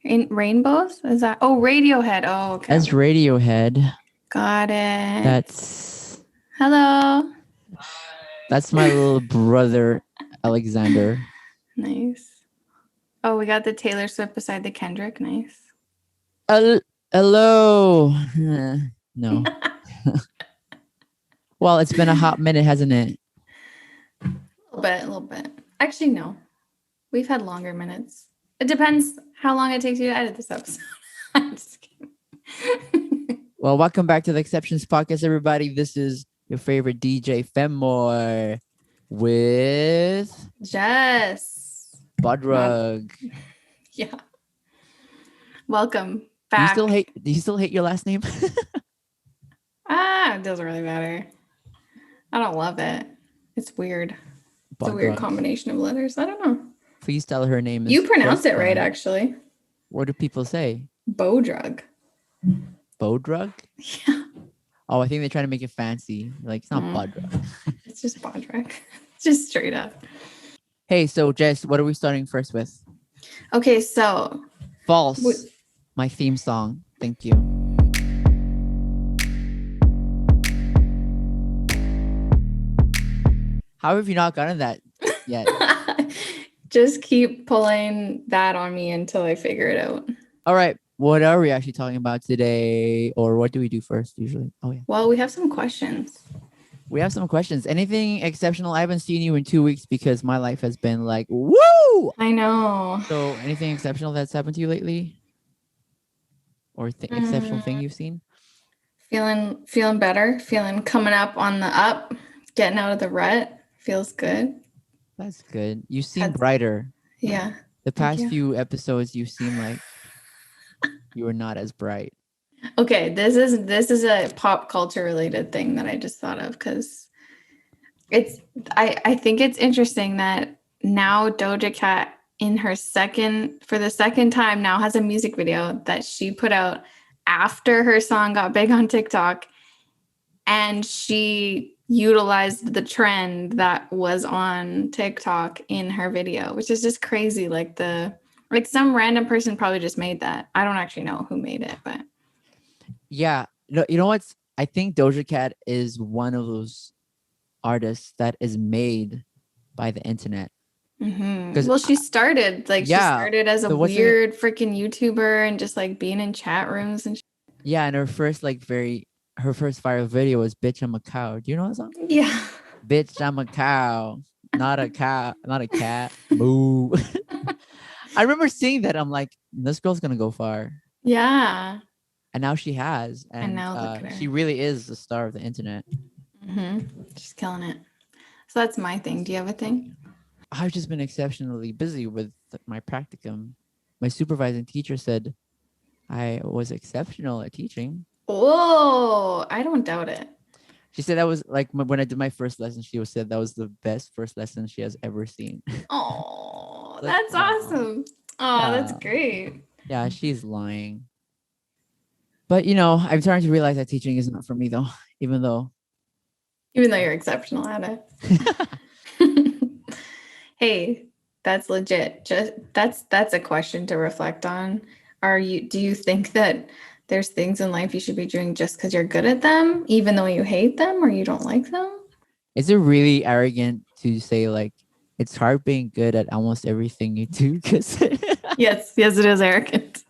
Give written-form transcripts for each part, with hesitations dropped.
In rainbows? Is that? Oh, Radiohead. Oh, okay. That's Radiohead. Got it. That's Hello. my little brother, Alexander. Nice. Oh, we got the Taylor Swift beside the Kendrick. Nice. Hello. No. Well, it's been a hot minute, hasn't it? A little bit. Actually, no. We've had longer minutes. It depends how long it takes you to edit this episode. I'm just kidding. Well, welcome back to the Exceptions Podcast, everybody. This is your favorite DJ, Fenmore, with Jess. Bodrug. Yeah. Welcome Do back. you still hate your last name? It doesn't really matter. I don't love it. It's weird. It's a weird combination of letters. I don't know. Please tell her name. You pronounce it right, actually. What do people say? Bodrug. Bodrug? Yeah. Oh, I think they're trying to make it fancy. Like, it's not Bodrug. It's just Bodrug. Just straight up. Hey, so Jess, what are we starting first with? Okay, so. False. My theme song. Thank you. How have you not gotten that yet? Just keep pulling that on me until I figure it out. All right. What are we actually talking about today? Or what do we do first usually? Oh, yeah. Well, we have some questions. We have some questions. Anything exceptional? I haven't seen you in 2 weeks because my life has been like, woo! I know. So anything exceptional that's happened to you lately? Or exceptional thing you've seen? Feeling better. Feeling coming up on the up. Getting out of the rut. Feels good. That's good. You seem brighter. Yeah. The past few episodes, you seem like you were not as bright. Okay, this is a pop culture related thing that I just thought of because I think it's interesting that now Doja Cat for the second time now has a music video that she put out after her song got big on TikTok, and she utilized the trend that was on TikTok in her video, which is just crazy. Like some random person probably just made that. I don't actually know who made it, but yeah, you know what's? I think Doja Cat is one of those artists that is made by the internet. Mm-hmm. Well, she started as a weird freaking YouTuber and just like being in chat rooms and. Yeah, and her first viral video was "Bitch, I'm a Cow." Do you know that song? Yeah. Bitch, I'm a cow, not a cow, not a cat. Boo. I remember seeing that. I'm like, this girl's gonna go far. Yeah. And now she has, and now look at her. She really is the star of the internet. Mm-hmm. She's killing it. So that's my thing. Do you have a thing? I've just been exceptionally busy with my practicum. My supervising teacher said I was exceptional at teaching. Oh, I don't doubt it. She said that was like when I did my first lesson, she said that was the best first lesson she has ever seen. Oh, that's awesome. Oh, that's great. Yeah, she's lying. But, I'm starting to realize that teaching is not for me, though, even though you're exceptional at it. Hey, that's legit. Just that's a question to reflect on. Do you think that there's things in life you should be doing just because you're good at them, even though you hate them or you don't like them? Is it really arrogant to say, like, it's hard being good at almost everything you do? Because yes, it is arrogant.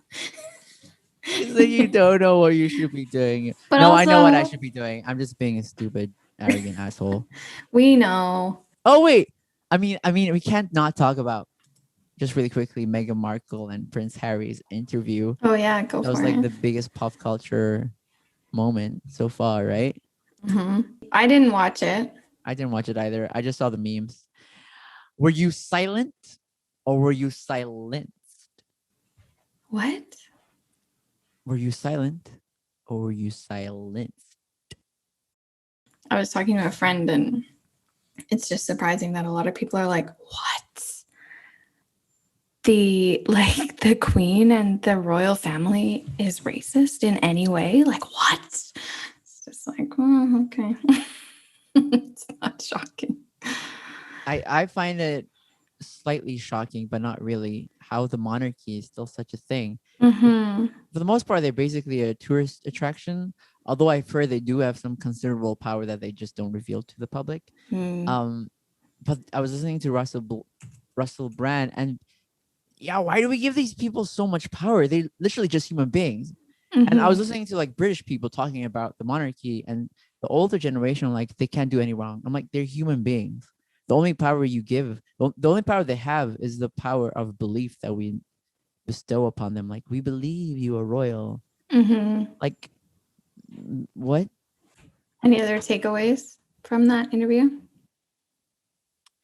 So you don't know what you should be doing. But no, I know what I should be doing. I'm just being a stupid, arrogant asshole. We know. Oh, wait. I mean, we can't not talk about, just really quickly, Meghan Markle and Prince Harry's interview. Oh, yeah, go for it. That was like the biggest pop culture moment so far, right? Mm-hmm. I didn't watch it. I didn't watch it either. I just saw the memes. Were you silent or were you silenced? What? Were you silent or were you silenced? I was talking to a friend, and it's just surprising that a lot of people are like, what? The Queen and the royal family is racist in any way? Like, what? It's just like, oh, okay. It's not shocking. I find it slightly shocking, but not really. how the monarchy is still such a thing. Mm-hmm. For the most part, they're basically a tourist attraction. Although I've heard they do have some considerable power that they just don't reveal to the public. Mm. Um, but I was listening to Russell Brand, and yeah, why do we give these people so much power? They're literally just human beings. And I was Mm-hmm. listening to like British people talking about the monarchy, and the older generation, like they can't do any wrong. I'm like, they're human beings. The only power you give, the only power they have is the power of belief that we bestow upon them. Like, we believe you are royal. Mm-hmm. Like, what? Any other takeaways from that interview?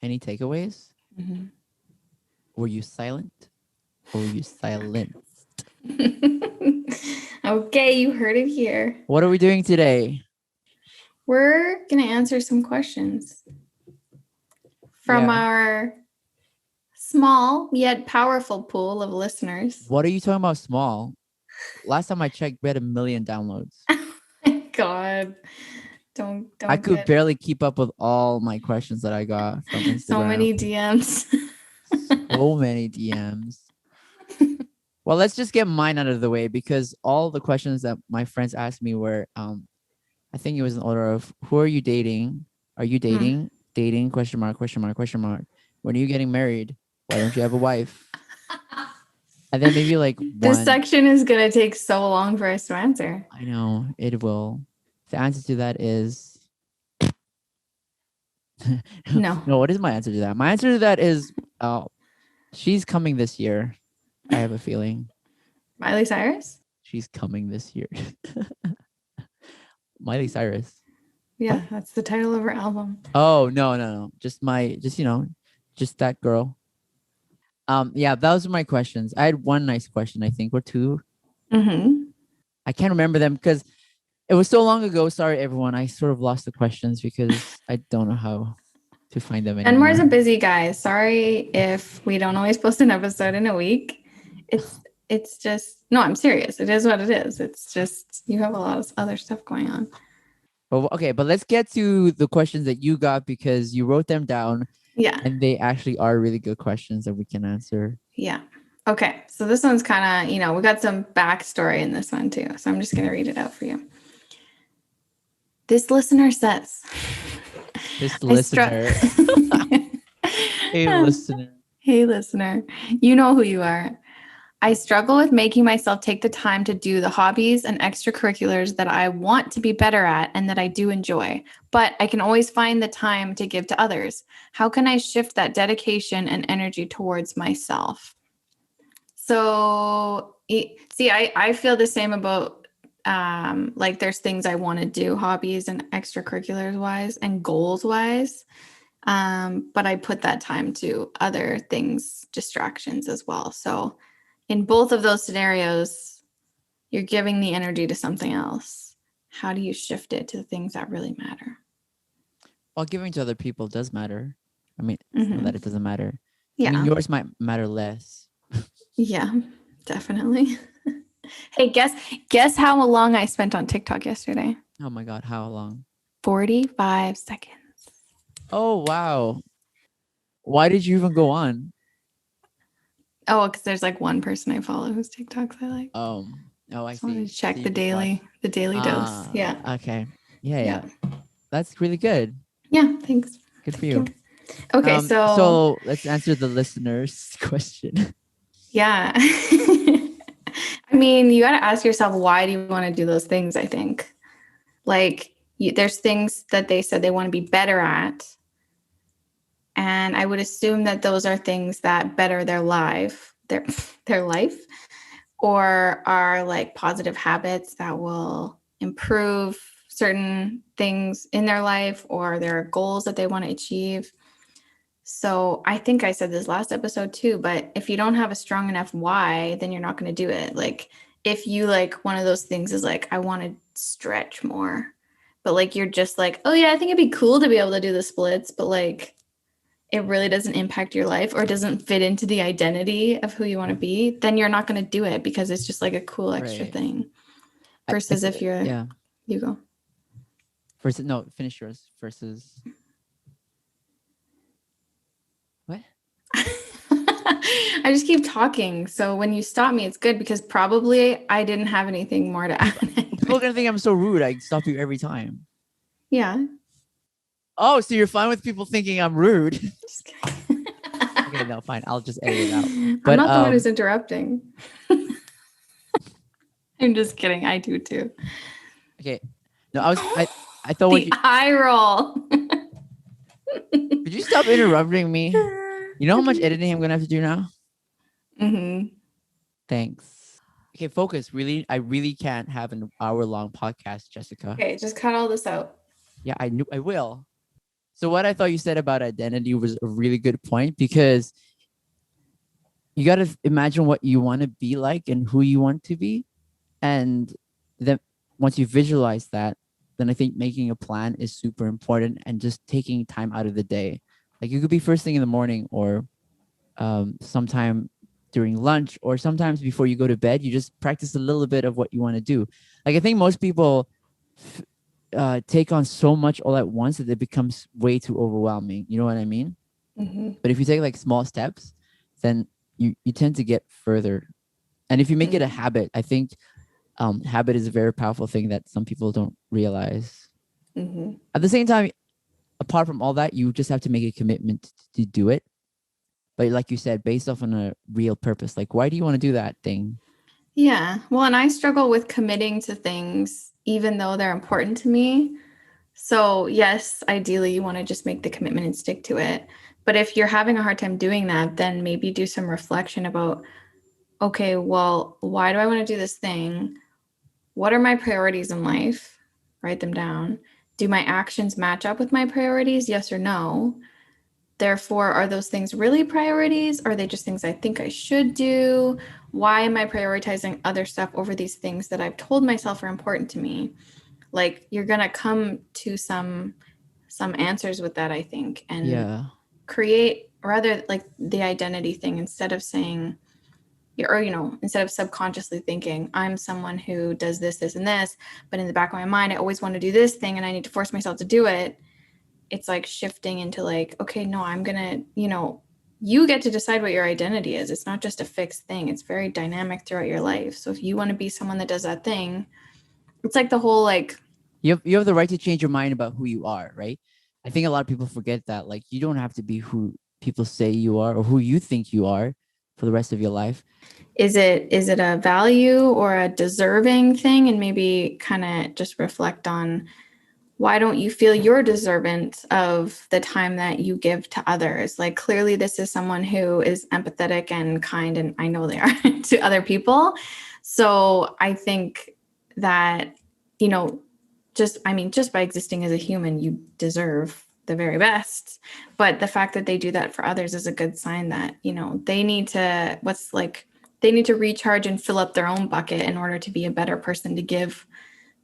Any takeaways? Mm-hmm. Were you silent or were you silent? Okay, you heard it here. What are we doing today? We're going to answer some questions from Yeah. our small yet powerful pool of listeners. What are you talking about small? Last time I checked, we had 1 million downloads. Oh my God. Don't I could get barely keep up with all my questions that I got from Instagram. so many DMs. So many DMs. Well, let's just get mine out of the way, because all the questions that my friends asked me were, I think it was in order of, who are you dating? Are you dating? Dating? Question mark, question mark, question mark. When are you getting married? Why don't you have a wife? And then maybe like This one. section is going to take so long for us to answer. I know it will. The answer to that is No. no. What is my answer to that? My answer to that is, she's coming this year. I have a feeling Miley Cyrus? she's coming this year. Miley Cyrus. Yeah, What? that's the title of her album. Oh, no. Just that girl. Yeah, those are my questions. I had one nice question, I think, or two. Mm-hmm. I can't remember them because it was so long ago. Sorry, everyone. I sort of lost the questions because I don't know how to find them anymore. Fenmore's a busy guy. Sorry if we don't always post an episode in a week. It's just no, I'm serious. It is what it is. It's just you have a lot of other stuff going on. But let's get to the questions that you got, because you wrote them down. Yeah. And they actually are really good questions that we can answer. Yeah. Okay. So this one's kind of, we got some backstory in this one too. So I'm just going to read it out for you. This listener says, This listener. Hey, listener. Hey, listener. You know who you are. I struggle with making myself take the time to do the hobbies and extracurriculars that I want to be better at and that I do enjoy, but I can always find the time to give to others. How can I shift that dedication and energy towards myself? So, see, I feel the same about like there's things I want to do, hobbies and extracurriculars wise and goals wise. But I put that time to other things, distractions as well. So, in both of those scenarios, you're giving the energy to something else. How do you shift it to the things that really matter? Well, giving to other people does matter. I mean, it's not that it doesn't matter. Yeah. I mean, yours might matter less. Yeah, definitely. Hey, guess how long I spent on TikTok yesterday? Oh my God, how long? 45 seconds. Oh, wow. Why did you even go on? Oh, because there's like one person I follow whose TikToks I like. Oh, I Just wanted see. to check So the daily dose. Yeah. Okay. Yeah. That's really good. Yeah, thanks. Good for you. Okay, so let's answer the listener's question. Yeah. I mean, you got to ask yourself, why do you want to do those things? I think like there's things that they said they want to be better at. And I would assume that those are things that better their life, their life, or are like positive habits that will improve certain things in their life or their goals that they want to achieve. So I think I said this last episode too, but if you don't have a strong enough why, then you're not going to do it. Like if you like one of those things is like, I want to stretch more, but like, you're just like, oh yeah, I think it'd be cool to be able to do the splits, but like, it really doesn't impact your life or doesn't fit into the identity of who you want to be, then you're not going to do it because it's just like a cool extra thing. Versus if you're, you go. Versus, no, finish yours. Versus. What? I just keep talking. So when you stop me, it's good because probably I didn't have anything more to add. People are gonna think I'm so rude. I stop you every time. Yeah. Oh, so you're fine with people thinking I'm rude? Just kidding. Okay, no, fine. I'll just edit it out. I'm But not the one who's interrupting. I'm just kidding. I do too. okay. No, I thought The eye roll. could you stop interrupting me? You know how much editing I'm gonna have to do now? Mm-hmm. Thanks. Okay, focus. Really, I really can't have an hour-long podcast, Jessica. Okay, just cut all this out. Yeah, I knew I will. So what I thought you said about identity was a really good point because you got to imagine what you want to be like and who you want to be. And then once you visualize that, then I think making a plan is super important and just taking time out of the day. Like you could be first thing in the morning or sometime during lunch or sometimes before you go to bed, you just practice a little bit of what you want to do. Like I think most people take on so much all at once that it becomes way too overwhelming. You know what I mean? Mm-hmm. But if you take like small steps, then you tend to get further. And if you make it a habit, I think habit is a very powerful thing that some people don't realize. Mm-hmm. At the same time, apart from all that, you just have to make a commitment to do it. But like you said, based off on a real purpose, like why do you want to do that thing? Yeah. Well, and I struggle with committing to things even though they're important to me. So, yes, ideally you want to just make the commitment and stick to it. But if you're having a hard time doing that, then maybe do some reflection about, okay, well, why do I want to do this thing? What are my priorities in life? Write them down. Do my actions match up with my priorities? Yes or no? Therefore, are those things really priorities? Are they just things I think I should do? Why am I prioritizing other stuff over these things that I've told myself are important to me? Like you're gonna come to some answers with that, I think, and Yeah. create rather like the identity thing instead of saying or instead of subconsciously thinking I'm someone who does this, this, and this, but in the back of my mind I always want to do this thing and I need to force myself to do it. It's like shifting into like, okay, no, I'm gonna, you get to decide what your identity is. It's not just a fixed thing. It's very dynamic throughout your life. So if you want to be someone that does that thing, it's like the whole like You have the right to change your mind about who you are, right? I think a lot of people forget that. Like you don't have to be who people say you are or who you think you are for the rest of your life. is it a value or a deserving thing? And maybe kind of just reflect on why don't you feel you're deserving of the time that you give to others? Like clearly this is someone who is empathetic and kind, and I know they are to other people. So I think that, just by existing as a human, you deserve the very best. But the fact that they do that for others is a good sign that, they need to, they need to recharge and fill up their own bucket in order to be a better person to give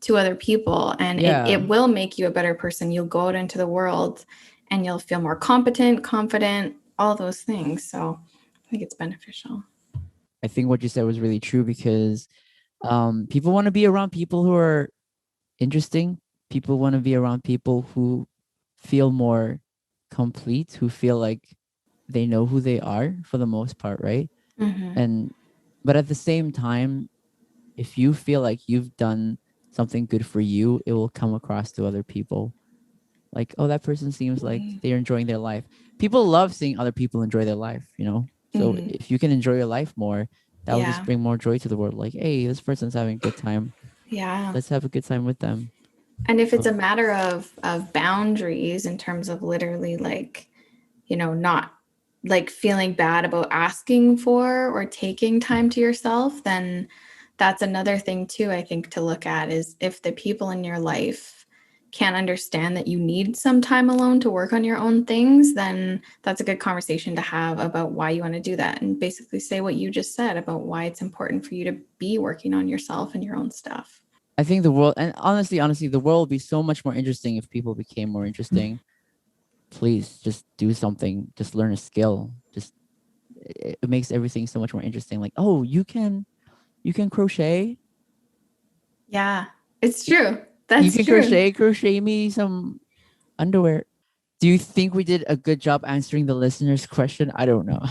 to other people. And it will make you a better person. You'll go out into the world and you'll feel more competent, confident, all those things. So I think it's beneficial. I think what you said was really true because people want to be around people who are interesting. People want to be around people who feel more complete, who feel like they know who they are for the most part, right? Mm-hmm. And but at the same time, if you feel like you've done something good for you, it will come across to other people. Like, oh, that person seems like they're enjoying their life. People love seeing other people enjoy their life, you know? So if you can enjoy your life more, that will just bring more joy to the world. Like, hey, this person's having a good time. Yeah. Let's have a good time with them. And if it's a matter of boundaries in terms of literally like, not like feeling bad about asking for or taking time to yourself, then that's another thing too, I think, to look at is if the people in your life can't understand that you need some time alone to work on your own things, then that's a good conversation to have about why you want to do that and basically say what you just said about why it's important for you to be working on yourself and your own stuff. I think the world, and honestly, the world would be so much more interesting if people became more interesting. Please just do something. Just learn a skill. Just it makes everything so much more interesting. Like, oh, you can crochet. Yeah, it's true. That's you can true. crochet me some underwear. Do you think we did a good job answering the listener's question? I don't know.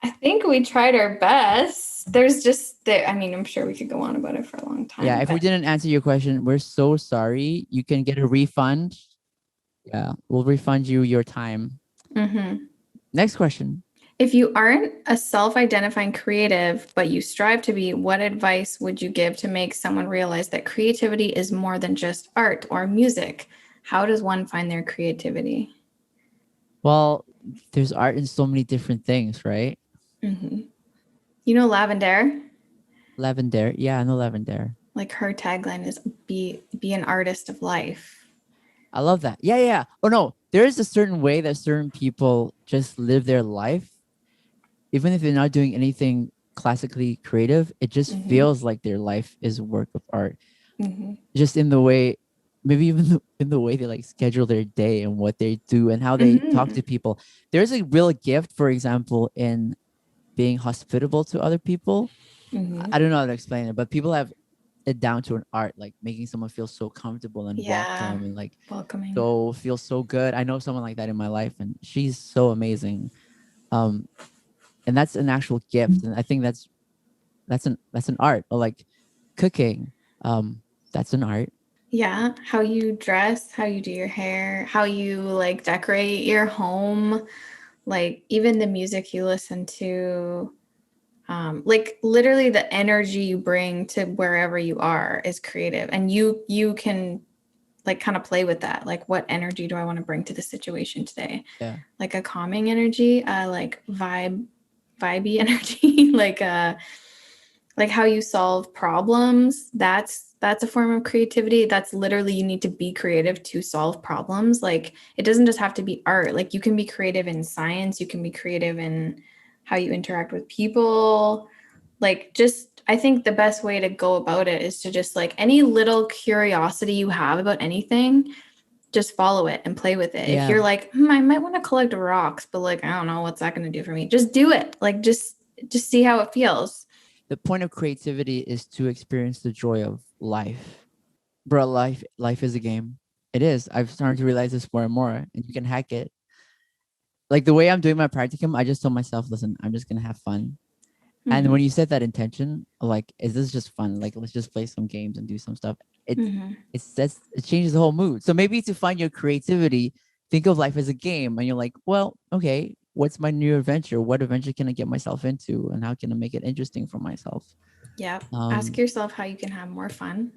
I think we tried our best. There's just, I mean, I'm sure we could go on about it for a long time. Yeah, if we didn't answer your question, we're so sorry. You can get a refund. Yeah, we'll refund you your time. Next question. If you aren't a self-identifying creative, but you strive to be, what advice would you give to make someone realize that creativity is more than just art or music? How does one find their creativity? Well, there's art in so many different things, right? You know Lavender? Lavender. Yeah, I know Lavender. Like her tagline is be an artist of life. I love that. Yeah, yeah. Oh no, there is a certain way that certain people just live their life, even if they're not doing anything classically creative. It just feels like their life is a work of art. Just in the way, maybe even in the way they like schedule their day and what they do and how they talk to people. There's a real gift, for example, in being hospitable to other people. I don't know how to explain it, but people have it down to an art, like making someone feel so comfortable and welcome and like welcoming. So feel so good. I know someone like that in my life, and she's so amazing. And that's an actual gift, and I think that's an art. Or like cooking, that's an art. Yeah, how you dress, how you do your hair, how you like decorate your home, like even the music you listen to, like literally the energy you bring to wherever you are is creative, and you can like kind of play with that. Like, what energy do I want to bring to the situation today? Yeah, like a calming energy, like vibey energy, like how you solve problems. That's a form of creativity. That's literally, you need to be creative to solve problems. Like, it doesn't just have to be art. Like, you can be creative in science, you can be creative in how you interact with people. Like, just, I think the best way to go about it is to just like any little curiosity you have about anything, just follow it and play with it. yeah. If you're like, I might want to collect rocks, but like, I don't know, what's that going to do for me? Just do it. Like, just see how it feels. The point of creativity is to experience the joy of life. Bro, life is a game. It is. I've started to realize this more and more, and you can hack it. Like the way I'm doing my practicum, I just told myself, listen, I'm just gonna have fun. And when you set that intention, like, is this just fun? Like, let's just play some games and do some stuff. It changes the whole mood. So maybe to find your creativity, think of life as a game, and you're like, well, okay, what's my new adventure? What adventure can I get myself into, and how can I make it interesting for myself? Yeah. Ask yourself how you can have more fun.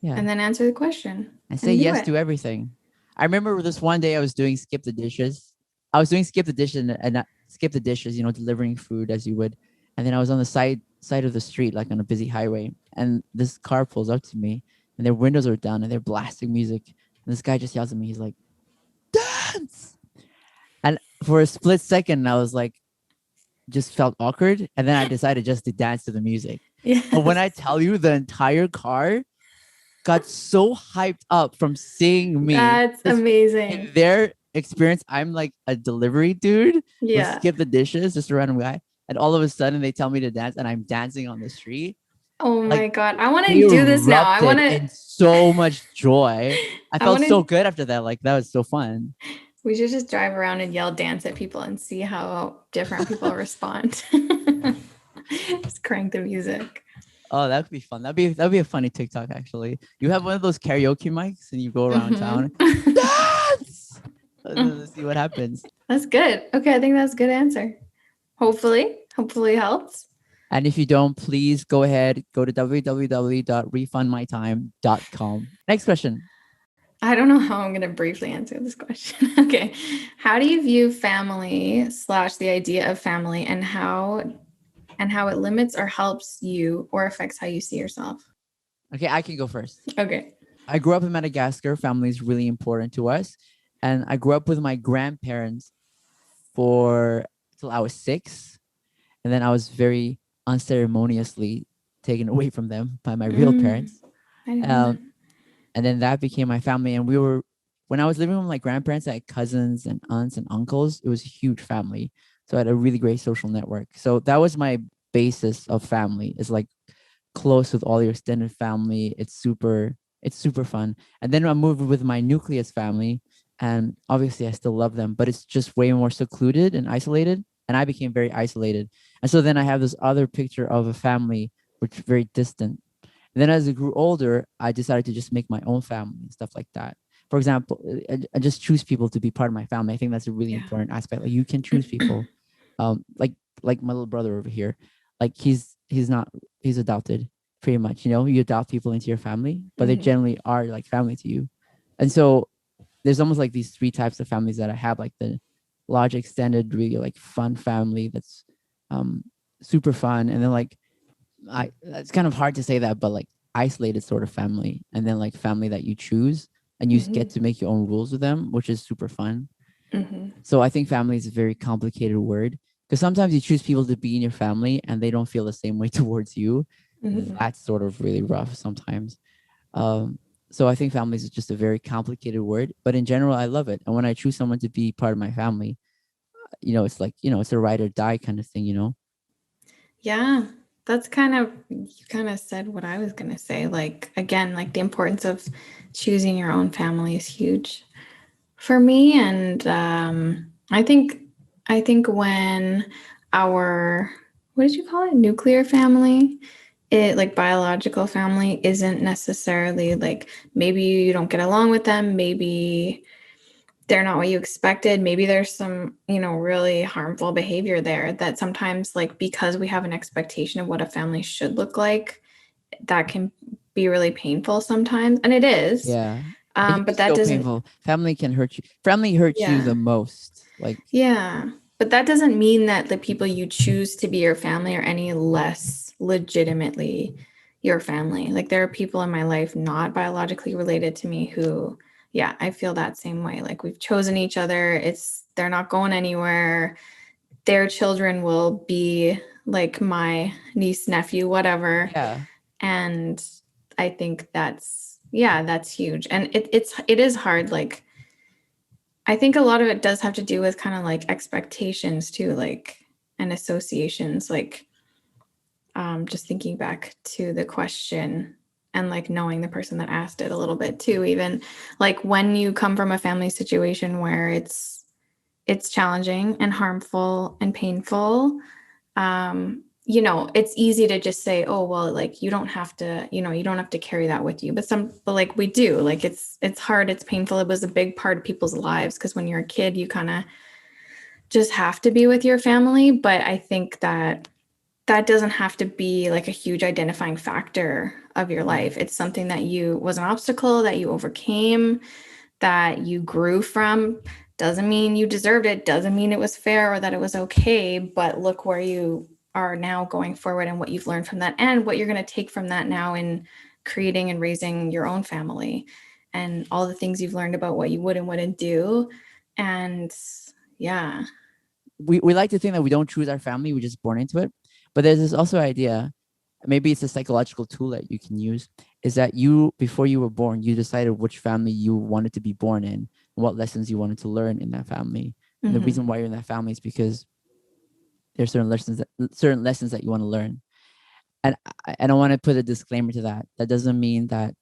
Yeah. And then answer the question. And say yes to everything. I remember this one day I was doing skip the dishes. I was doing skip the dishes and skip the dishes, delivering food as you would. And then I was on the side of the street, like on a busy highway. And this car pulls up to me and their windows are down and they're blasting music. And this guy just yells at me. He's like, dance. And for a split second, I was like, just felt awkward. And then I decided just to dance to the music. Yes. But when I tell you, the entire car got so hyped up from seeing me. That's amazing. In their experience, I'm like a delivery dude. Yeah. Skip the dishes, just a random guy. And all of a sudden they tell me to dance and I'm dancing on the street. Oh my God. I want to do this now. I want to. In so much joy. I felt so good after that. Like, that was so fun. We should just drive around and yell dance at people and see how different people respond. Just crank the music. Oh, that would be fun. That'd be a funny TikTok, actually. You have one of those karaoke mics and you go around town. Dance! Let's see what happens. That's good. Okay, I think that's a good answer. Hopefully it helps. And if you don't, please go ahead, go to www.refundmytime.com. Next question. I don't know how I'm going to briefly answer this question. Okay. How do you view family / the idea of family and how it limits or helps you or affects how you see yourself? Okay, I can go first. Okay. I grew up in Madagascar. Family is really important to us. And I grew up with my grandparents till I was 6. And then I was very unceremoniously taken away from them by my real parents. And then that became my family. And when I was living with my grandparents, I had cousins and aunts and uncles. It was a huge family. So I had a really great social network. So that was my basis of family, is like close with all your extended family. It's super fun. And then I moved with my nucleus family. And obviously I still love them, but it's just way more secluded and isolated. and I became very isolated. And so then I have this other picture of a family which is very distant. And then as I grew older, I decided to just make my own family and stuff like that. For example, I just choose people to be part of my family. I think that's a really Yeah. important aspect. Like, you can choose people. Like my little brother over here, like he's not he's adopted pretty much. You adopt people into your family, but they Mhm. generally are like family to you. And so there's almost like these three types of families that I have, like the large extended, really like fun family that's um super fun, and then like it's kind of hard to say that, but like isolated sort of family, and then like family that you choose and you get Mhm. to make your own rules with them, which is super fun. Mhm. So I think family is a very complicated word, because sometimes you choose people to be in your family and they don't feel the same way towards you. Mhm. That's sort of really rough sometimes. Um, so I think family is just a very complicated word, but in general, I love it. And when I choose someone to be part of my family, it's like, it's a ride or die kind of thing. Yeah, that's kind of, you kind of said what I was going to say. Like, again, like the importance of choosing your own family is huge for me. And I think when our, what did you call it? Nuclear family, it like biological family isn't necessarily like, maybe you don't get along with them, maybe they're not what you expected. Maybe there's some, really harmful behavior there that sometimes, like, because we have an expectation of what a family should look like, that can be really painful sometimes. And it is. Yeah. It can be But that so doesn't, painful. Family can hurt you. Family hurts you yeah. the most. Like, Yeah. But that doesn't mean that the people you choose to be your family are any less legitimately your family. Like, there are people in my life not biologically related to me who, yeah, I feel that same way. Like, we've chosen each other. They're not going anywhere. Their children will be like my niece, nephew, whatever. yeah, And I think that's huge. And it is hard. Like, I think a lot of it does have to do with kind of like expectations too, like, and associations, like, just thinking back to the question and like knowing the person that asked it a little bit too, even like when you come from a family situation where it's challenging and harmful and painful, it's easy to just say, oh, well, like, you don't have to carry that with you. But like, we do. Like, it's hard, it's painful. It was a big part of people's lives because when you're a kid, you kind of just have to be with your family. But I think that doesn't have to be like a huge identifying factor of your life. It's something that was an obstacle that you overcame, that you grew from. Doesn't mean you deserved it, doesn't mean it was fair or that it was okay, but look where you are now going forward and what you've learned from that and what you're going to take from that now in creating and raising your own family and all the things you've learned about what you would and wouldn't do. And yeah. we like to think that we don't choose our family, we're just born into it. But there's this also idea, maybe it's a psychological tool that you can use, is that you, before you were born, you decided which family you wanted to be born in and what lessons you wanted to learn in that family. And the Mm-hmm. reason why you're in that family is because there's certain lessons that you want to learn. And I don't want to put a disclaimer to that. That doesn't mean that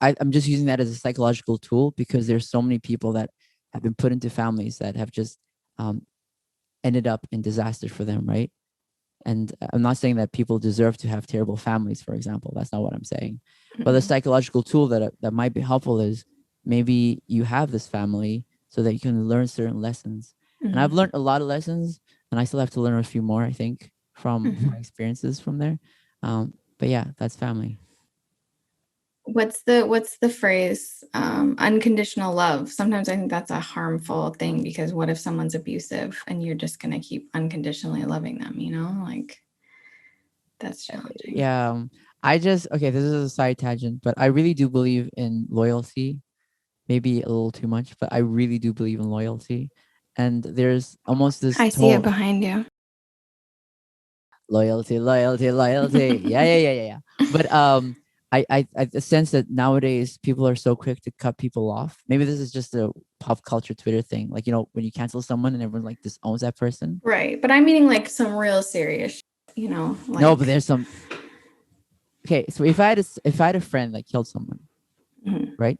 I'm just using that as a psychological tool, because there's so many people that have been put into families that have just um, ended up in disaster for them, right? And I'm not saying that people deserve to have terrible families, for example. That's not what I'm saying. But the Mm-hmm. psychological tool that might be helpful is maybe you have this family so that you can learn certain lessons. And I've Mm-hmm. learned a lot of lessons, and I still have to learn a few more, I think, from Mm-hmm. my experiences from there. But yeah, that's family. What's the phrase, unconditional love? Sometimes I think that's a harmful thing because what if someone's abusive and you're just going to keep unconditionally loving them, like, that's challenging. Yeah. Okay, this is a side tangent, but I really do believe in loyalty. Maybe a little too much, but I really do believe in loyalty. And there's almost this I see it whole behind you. loyalty, loyalty, loyalty. Yeah, yeah, yeah, yeah, yeah. But I sense that nowadays people are so quick to cut people off. Maybe this is just a pop culture Twitter thing. Like, when you cancel someone and everyone like disowns that person. Right, but I'm meaning like some real serious No, but like. there's some. Okay, so if I had a friend that killed someone, Mhm. right?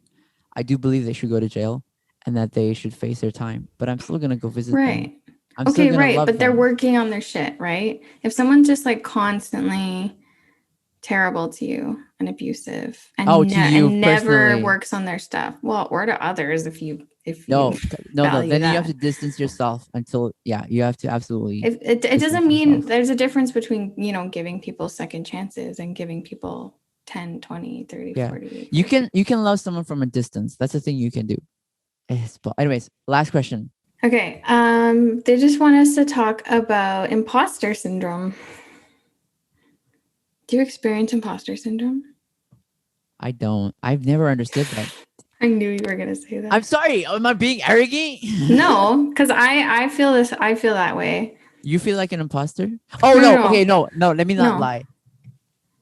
I do believe they should go to jail and that they should face their time. But I'm still gonna go visit them. Right. I'm still Okay, gonna right, love but they're them. working on their shit, right? If someone's just like constantly terrible to you and abusive Oh, and to you and never personally. works on their stuff, well, or to others if you No, no. value Then you have to that. distance yourself until, yeah, you have to absolutely It distance doesn't mean yourself. there's a difference between, giving people second chances and giving people 10, 20, 30, Yeah, 40, you 50. can love someone from a distance. That's the thing you can do. But anyways, last question. Okay. They just want us to talk about imposter syndrome. Do you experience imposter syndrome? I don't. I've never understood that. I knew you were gonna say that. I'm sorry. Am I being arrogant? No, because I feel this. I feel that way. You feel like an imposter? Oh No, no, no. Okay, no, no. Let me not no. lie.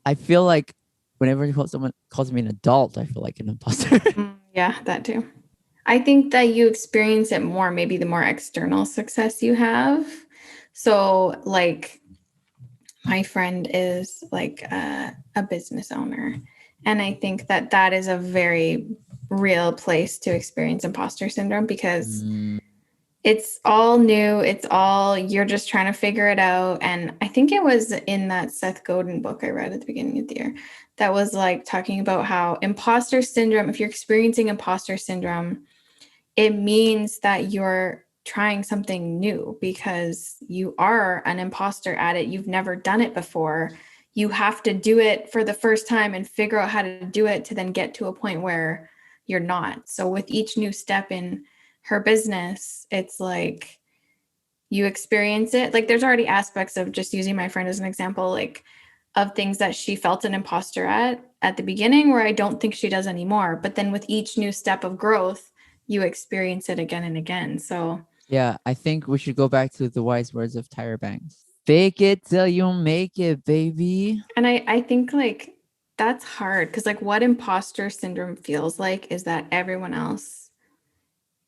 I feel like whenever someone calls me an adult, I feel like an imposter. Yeah, that too. I think that you experience it more, maybe the more external success you have. So, like, my friend is like a business owner, and I think that that is a very real place to experience imposter syndrome because Mm, it's all new. It's all, you're just trying to figure it out. And I think it was in that Seth Godin book I read at the beginning of the year that was like talking about how imposter syndrome, if you're experiencing imposter syndrome, it means that you're trying something new because you are an imposter at it. You've never done it before. You have to do it for the first time and figure out how to do it to then get to a point where you're not. So with each new step in her business, it's like you experience it. Like there's already aspects of, just using my friend as an example, like of things that she felt an imposter at the beginning where I don't think she does anymore. But then with each new step of growth, you experience it again and again. So, yeah, I think we should go back to the wise words of Tyra Banks. Fake it till you make it, baby. and I think like that's hard because like what imposter syndrome feels like is that everyone else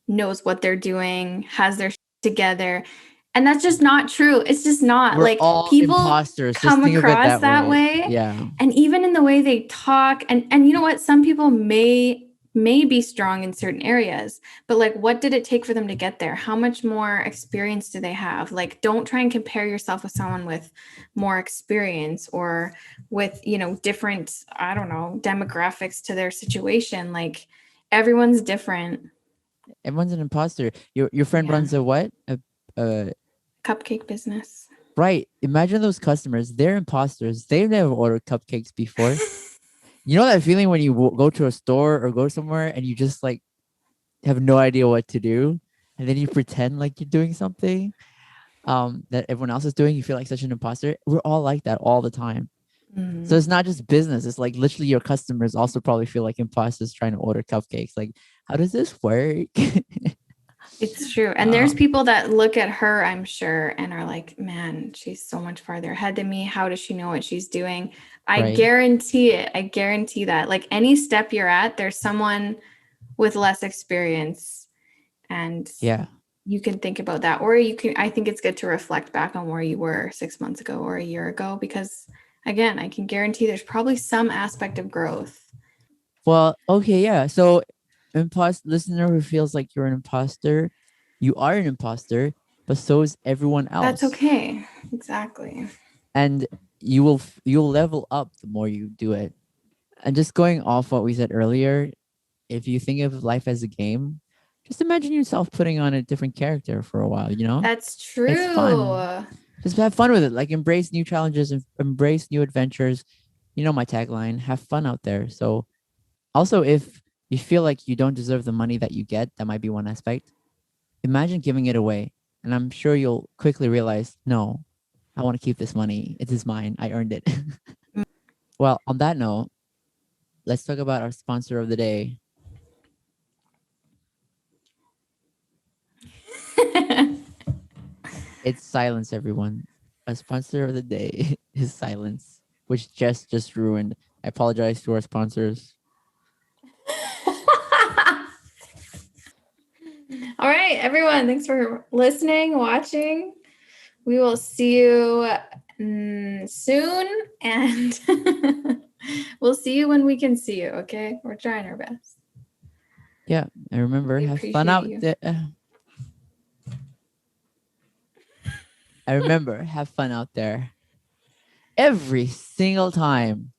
knows what they're doing, has their shit together. And that's just not true. It's just not. We're Like all people imposters. Just come think of it across that that way. way. Yeah. And even in the way they talk, and you know what? Some people may be strong in certain areas, but like what did it take for them to get there? How much more experience do they have? Like don't try and compare yourself with someone with more experience or with, different, I don't know, demographics to their situation. Like everyone's different. Everyone's an imposter. Your friend Yeah. runs a what? A Cupcake business. right. Imagine those customers. They're imposters. They've never ordered cupcakes before. You know that feeling when you go to a store or go somewhere and you just like have no idea what to do, and then you pretend like you're doing something that everyone else is doing. You feel like such an imposter. We're all like that all the time. So it's not just business. It's like literally your customers also probably feel like imposters trying to order cupcakes. Like, how does this work? It's true. And there's um, people that look at her, I'm sure, and are like, man, she's so much farther ahead than me. How does she know what she's doing? I right. guarantee it. I guarantee that. Like any step you're at, there's someone with less experience. And Yeah. you can think about that. Or you can, I think it's good to reflect back on where you were 6 months ago or a year ago, because again, I can guarantee there's probably some aspect of growth. Well, okay, yeah. So, listener who feels like you're an imposter, you are an imposter, but so is everyone That's else. okay. Exactly. And you'll level up the more you do it. And just going off what we said earlier, if you think of life as a game, just imagine yourself putting on a different character for a while, you know? That's It's fun. true. Just have fun with it. Like embrace new challenges and embrace new adventures. You know my tagline, have fun out there. So also if you feel like you don't deserve the money that you get, that might be one aspect. Imagine giving it away. And I'm sure you'll quickly realize, no, I want to keep this money. It is mine. I earned it. Well, on that note, let's talk about our sponsor of the day. It's silence, everyone. A sponsor of the day is silence, which Jess just ruined. I apologize to our sponsors. All right, everyone. Thanks for listening, watching. We will see you soon, and we'll see you when we can see you. Okay, we're trying our best. Yeah, and remember, We have fun appreciate out you. there. I remember have fun out there. Every single time